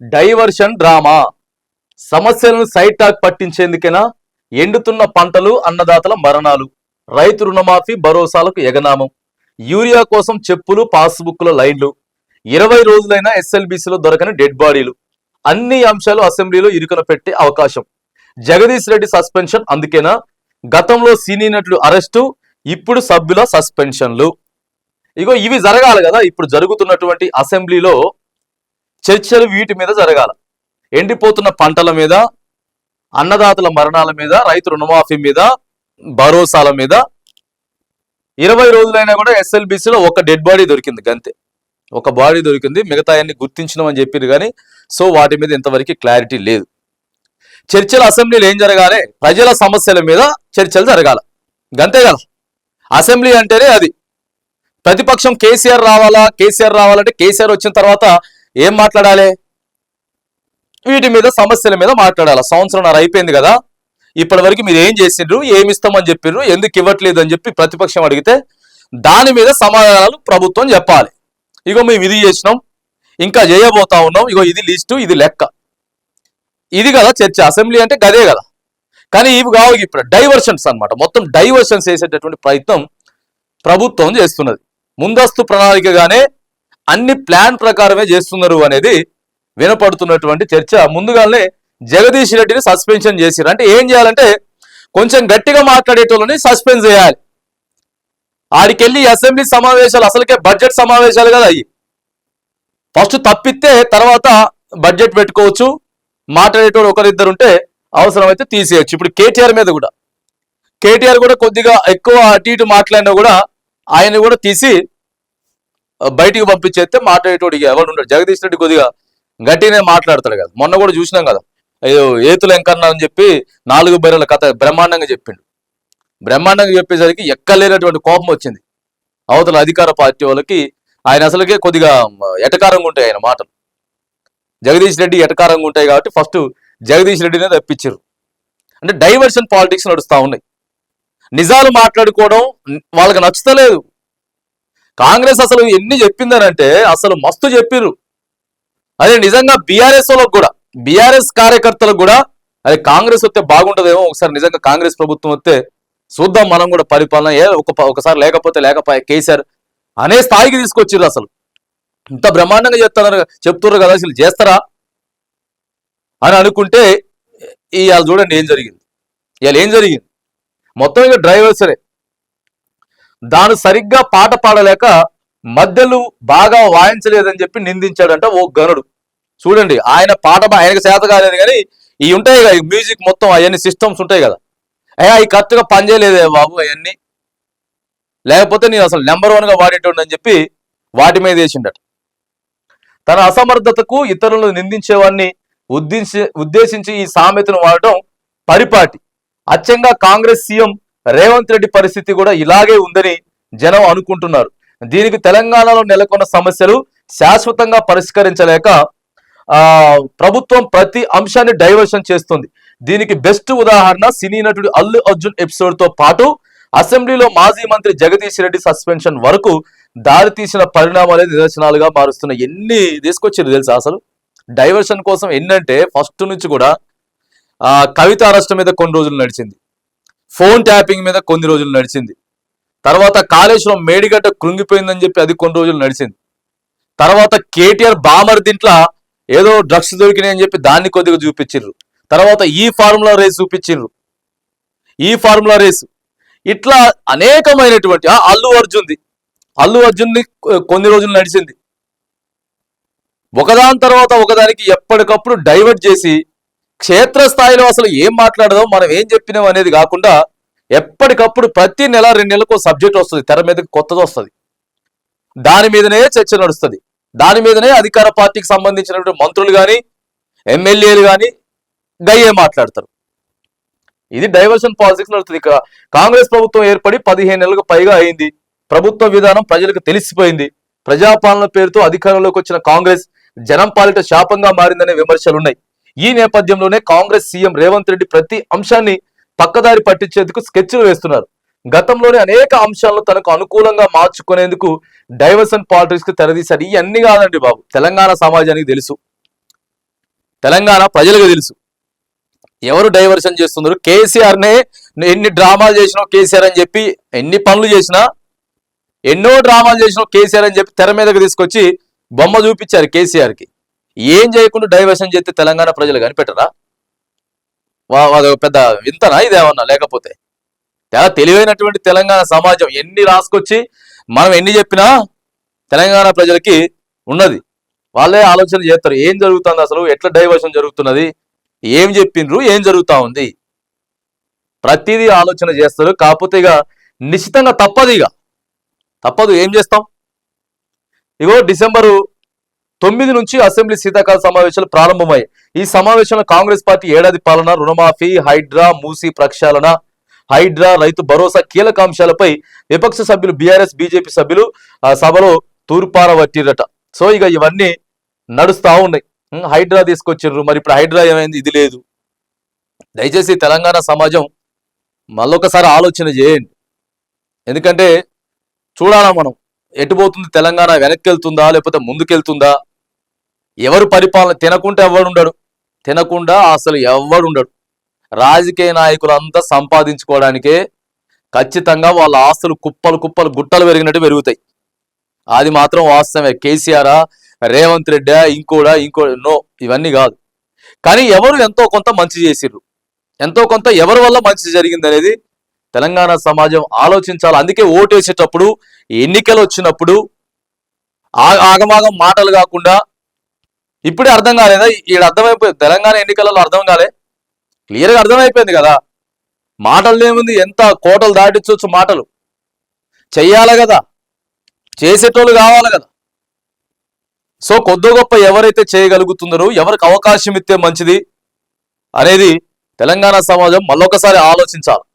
Diversion drama సమస్యలను side talk పట్టించేందుకేనా ఎండుతున్న పంటలు అన్నదాతల మరణాలు రైతు రుణమాఫీ భరోసాలకు ఎగనామం యూరియా కోసం చెప్పులు పాస్బుక్ల లైన్లు 20 రోజులైన ఎస్ఎల్బీసీలో దొరకని డెడ్ బాడీలు అన్ని అంశాలు అసెంబ్లీలో ఇరుకున పెట్టే అవకాశం జగదీష్ రెడ్డి సస్పెన్షన్ అందుకేనా గతంలో సినీ నటులు అరెస్టు ఇప్పుడు సభ్యుల సస్పెన్షన్లు ఇగో ఇవి జరగాలి కదా ఇప్పుడు జరుగుతున్నటువంటి అసెంబ్లీలో చర్చలు వీటి మీద జరగాల ఎండిపోతున్న పంటల మీద అన్నదాతల మరణాల మీద రైతు రుణమాఫీ మీద భరోసాల మీద 20 రోజులైనా కూడా ఎస్ఎల్బీసీలో ఒక డెడ్ బాడీ దొరికింది గంతే ఒక బాడీ దొరికింది మిగతా అన్ని గుర్తించినామని చెప్పారు కానీ సో వాటి మీద ఇంతవరకు క్లారిటీ లేదు చర్చలు అసెంబ్లీలో ఏం జరగాలి ప్రజల సమస్యల మీద చర్చలు జరగాల గంతే కదా అసెంబ్లీ అంటేనే అది ప్రతిపక్షం కేసీఆర్ రావాలంటే కేసీఆర్ వచ్చిన తర్వాత ఏం మాట్లాడాలి వీటి మీద సమస్యల మీద మాట్లాడాలి సంవత్సరంన్నర అయిపోయింది కదా ఇప్పటి వరకు మీరు ఏం చేసిండ్రు ఏమి ఇస్తామని చెప్పిర్రు ఎందుకు ఇవ్వట్లేదు అని చెప్పి ప్రతిపక్షం అడిగితే దాని మీద సమాధానాలు ప్రభుత్వం చెప్పాలి ఇగో మేము ఇది చేసినాం ఇంకా చేయబోతా ఉన్నాం ఇగో ఇది లిస్టు ఇది లెక్క ఇది కదా చర్చ అసెంబ్లీ అంటే గదే కదా కానీ ఇవి కావు ఇప్పుడు డైవర్షన్స్ అన్నమాట మొత్తం డైవర్షన్స్ చేసేటటువంటి ప్రయత్నం ప్రభుత్వం చేస్తున్నది ముందస్తు ప్రణాళికగానే అన్ని ప్లాన్ ప్రకారమే చేస్తున్నారు అనేది వినపడుతున్నటువంటి చర్చ ముందుగానే జగదీష్ రెడ్డిని సస్పెన్షన్ చేసిరు అంటే ఏం చేయాలంటే కొంచెం గట్టిగా మాట్లాడేటోళ్ళని సస్పెండ్ చేయాలి ఆడికెళ్ళి అసెంబ్లీ సమావేశాలు అసలుకే బడ్జెట్ సమావేశాలు కదా అయ్యి ఫస్ట్ తప్పితే తర్వాత బడ్జెట్ పెట్టుకోవచ్చు మాట్లాడేటోడు ఒకరిద్దరు ఉంటే అవసరమైతే తీసేయచ్చు ఇప్పుడు కేటీఆర్ మీద కూడా కేటీఆర్ కూడా కొద్దిగా ఎక్కువ అటు ఇటు మాట్లాడినా కూడా ఆయన కూడా తీసి బయటికి పంపించేస్తే మాట్లాడేటోడికి ఎవరు ఉంటాడు జగదీష్ రెడ్డి కొద్దిగా గట్టినే మాట్లాడతాడు కదా మొన్న కూడా చూసినాం కదా అయ్యో ఏతులు ఎంకన్నా అని చెప్పి 4 బర్రెల కథ బ్రహ్మాండంగా చెప్పిండు బ్రహ్మాండంగా చెప్పేసరికి ఎక్కలేనటువంటి కోపం వచ్చింది అవతల అధికార పార్టీ వాళ్ళకి ఆయన అసలుకే కొద్దిగా ఎటకారంగా ఉంటాయి ఆయన మాటలు జగదీష్ రెడ్డి ఎటకారంగా ఉంటాయి కాబట్టి ఫస్ట్ జగదీష్ రెడ్డినే తప్పించారు అంటే డైవర్షన్ పాలిటిక్స్ నడుస్తూ ఉన్నాయి నిజాలు మాట్లాడుకోవడం వాళ్ళకి నచ్చుతలేదు కాంగ్రెస్ అసలు ఎన్ని చెప్పిందనంటే అసలు మస్తు చెప్పిర్రు అదే నిజంగా బీఆర్ఎస్ వాళ్ళకు కూడా బీఆర్ఎస్ కార్యకర్తలకు కూడా అదే కాంగ్రెస్ వస్తే బాగుంటుందేమో ఒకసారి నిజంగా కాంగ్రెస్ ప్రభుత్వం వస్తే చూద్దాం మనం కూడా పరిపాలన ఒకసారి లేకపోతే కేసీఆర్ అనే స్థాయికి తీసుకొచ్చిర్రు అసలు ఇంత బ్రహ్మాండంగా చెప్తున్నారు కదా అసలు చేస్తారా అని అనుకుంటే ఇవాళ చూడండి ఏం జరిగింది ఇవాళ ఏం జరిగింది మొత్తం ఇక డ్రైవర్సరే దాని సరిగ్గా పాట పాడలేక మధ్యలో బాగా వాయించలేదని చెప్పి నిందించాడంట ఓ గనుడు చూడండి ఆయన పాట ఆయనకు చేత కాలేదు కానీ ఇవి ఉంటాయి కదా మ్యూజిక్ మొత్తం అవన్నీ సిస్టమ్స్ ఉంటాయి కదా అయ్యా ఈ కరెక్ట్గా పనిచేయలేదే బాబు అవన్నీ లేకపోతే నేను అసలు నెంబర్ 1గా వాడేటోడు అని చెప్పి వాటి మీద వేసిండట తన అసమర్థతకు ఇతరులను నిందించేవాడిని ఉద్దేశించి ఈ సామెతను వాడటం పరిపాటి అచ్చంగా కాంగ్రెస్ సీఎం రేవంత్ రెడ్డి పరిస్థితి కూడా ఇలాగే ఉందని జనం అనుకుంటున్నారు దీనికి తెలంగాణలో నెలకొన్న సమస్యలు శాశ్వతంగా పరిష్కరించలేక ప్రభుత్వం ప్రతి అంశాన్ని డైవర్షన్ చేస్తుంది దీనికి బెస్ట్ ఉదాహరణ సినీ నటుడు అల్లు అర్జున్ ఎపిసోడ్ తో పాటు అసెంబ్లీలో మాజీ మంత్రి జగదీష్ రెడ్డి సస్పెన్షన్ వరకు దారి తీసిన పరిణామాలే నిదర్శనాలుగా మారుస్తున్న ఎన్ని తీసుకొచ్చారు తెలుసా అసలు డైవర్షన్ కోసం ఎన్నంటే ఫస్ట్ నుంచి కూడా కవిత అరెస్ట్ మీద కొన్ని రోజులు నడిచింది ఫోన్ ట్యాపింగ్ మీద కొన్ని రోజులు నడిచింది తర్వాత కాళేశ్వరం మేడిగడ్డ కృంగిపోయిందని చెప్పి అది కొన్ని రోజులు నడిచింది తర్వాత కేటీఆర్ బామర్దింట్ల ఏదో డ్రగ్స్ దొరికినాయి అని చెప్పి దాన్ని కొద్దిగా చూపించిర్రు తర్వాత ఈ ఫార్ములా రేస్ చూపించిర్రు ఈ ఫార్ములా రేసు ఇట్లా అనేకమైనటువంటి అల్లు అర్జున్ది కొన్ని రోజులు నడిచింది ఒకదాని తర్వాత ఒకదానికి ఎప్పటికప్పుడు డైవర్ట్ చేసి క్షేత్రస్థాయిలో అసలు ఏం మాట్లాడదాం మనం ఏం చెప్పినాం అనేది కాకుండా ఎప్పటికప్పుడు ప్రతి నెల 2 నెలలకు సబ్జెక్ట్ వస్తుంది తెర మీదకి కొత్తది వస్తుంది దాని మీదనే చర్చ నడుస్తుంది దాని మీదనే అధికార పార్టీకి సంబంధించినటువంటి మంత్రులు కానీ ఎమ్మెల్యేలు కానీ గయ్యే మాట్లాడతారు ఇది డైవర్షన్ పాలిటిక్స్ నడుస్తుంది ఇక్కడ కాంగ్రెస్ ప్రభుత్వం ఏర్పడి 15 నెలలకు పైగా అయింది ప్రభుత్వ విధానం ప్రజలకు తెలిసిపోయింది ప్రజాపాలన పేరుతో అధికారంలోకి వచ్చిన కాంగ్రెస్ జనం పాలిట శాపంగా మారిందనే విమర్శలున్నాయి ఈ నేపథ్యంలోనే కాంగ్రెస్ సీఎం రేవంత్ రెడ్డి ప్రతి అంశాన్ని పక్కదారి పట్టించేందుకు స్కెచ్లు వేస్తున్నారు గతంలోనే అనేక అంశాలను తనకు అనుకూలంగా మార్చుకునేందుకు డైవర్షన్ పాలిటిక్స్ కి తెరదీశారు ఇవన్నీ కాదండి బాబు తెలంగాణ సమాజానికి తెలుసు తెలంగాణ ప్రజలకు తెలుసు ఎవరు డైవర్షన్ చేస్తున్నారు. కేసీఆర్నే ఎన్ని డ్రామాలు చేసినావు కేసీఆర్ అని చెప్పి, ఎన్ని పనులు చేసినా, ఎన్నో డ్రామాలు చేసినావు కేసీఆర్ అని చెప్పి తెర మీదకి తీసుకొచ్చి బొమ్మ చూపించారు కేసీఆర్కి. ఏం చేయకుండా డైవర్షన్ చేస్తే తెలంగాణ ప్రజలు కనిపెట్టరా? అది పెద్ద వింతనా ఇదేమన్నా? లేకపోతే చాలా తెలివైనటువంటి తెలంగాణ సమాజం ఎన్ని రాసుకొచ్చి మనం ఎన్ని చెప్పినా తెలంగాణ ప్రజలకి ఉన్నది. వాళ్ళే ఆలోచన చేస్తారు ఏం జరుగుతుంది అసలు, ఎట్లా డైవర్షన్ జరుగుతున్నది, ఏం చెప్పిండ్రు, ఏం జరుగుతా ఉంది, ప్రతిదీ ఆలోచన చేస్తారు. కాకపోతే ఇక నిశ్చితంగా తప్పదు. ఏం చేస్తాం? ఇగో డిసెంబరు 9 నుంచి అసెంబ్లీ శీతాకాల సమావేశాలు ప్రారంభమయ్యాయి. ఈ సమావేశంలో కాంగ్రెస్ పార్టీ ఏడాది పాలన, రుణమాఫీ, హైడ్రా, మూసీ ప్రక్షాళన, హైడ్రా, రైతు భరోసా కీలక అంశాలపై విపక్ష సభ్యులు బీఆర్ఎస్ బీజేపీ సభ్యులు సభలో తూర్పార పట్టిరట. సో ఇక ఇవన్నీ నడుస్తా ఉన్నాయి. హైడ్రా తీసుకొచ్చిర్రు, మరి ఇప్పుడు హైడ్రా ఏమైంది? ఇది లేదు. దయచేసి తెలంగాణ సమాజం మళ్ళొకసారి ఆలోచన చేయండి. ఎందుకంటే చూడాలా మనం ఎటుపోతుంది తెలంగాణ, వెనక్కి వెళ్తుందా లేకపోతే ముందుకెళ్తుందా? ఎవరు పరిపాలన తినకుండా అసలు ఎవడుండడు. రాజకీయ నాయకులంతా సంపాదించుకోవడానికే ఖచ్చితంగా వాళ్ళ ఆస్తులు కుప్పలు గుట్టలు పెరిగినట్టు పెరుగుతాయి. అది మాత్రం వాస్తవమే. కేసీఆర్, రేవంత్ రెడ్డి, ఇంకో నో, ఇవన్నీ కాదు. కానీ ఎవరు ఎంతో కొంత మంచి చేసిర్రు, ఎంతో కొంత ఎవరి వల్ల మంచి జరిగింది అనేది తెలంగాణ సమాజం ఆలోచించాలి. అందుకే ఓటేసేటప్పుడు, ఎన్నికలు వచ్చినప్పుడు ఆగమాగం మాటలు కాకుండా, ఇప్పుడే అర్థం కాలేదా? ఈడ అర్థమైపోయింది. తెలంగాణ ఎన్నికలలో అర్థం కాలే, క్లియర్గా అర్థమైపోయింది కదా. మాటలు ఏముంది, ఎంత కోటలు దాటించవచ్చు, మాటలు చెయ్యాలి కదా, చేసేటోళ్ళు కావాలి కదా. సో కొద్ది గొప్ప ఎవరైతే చేయగలుగుతున్నారో, ఎవరికి అవకాశం ఇస్తే మంచిది అనేది తెలంగాణ సమాజం మళ్ళొకసారి ఆలోచించాలి.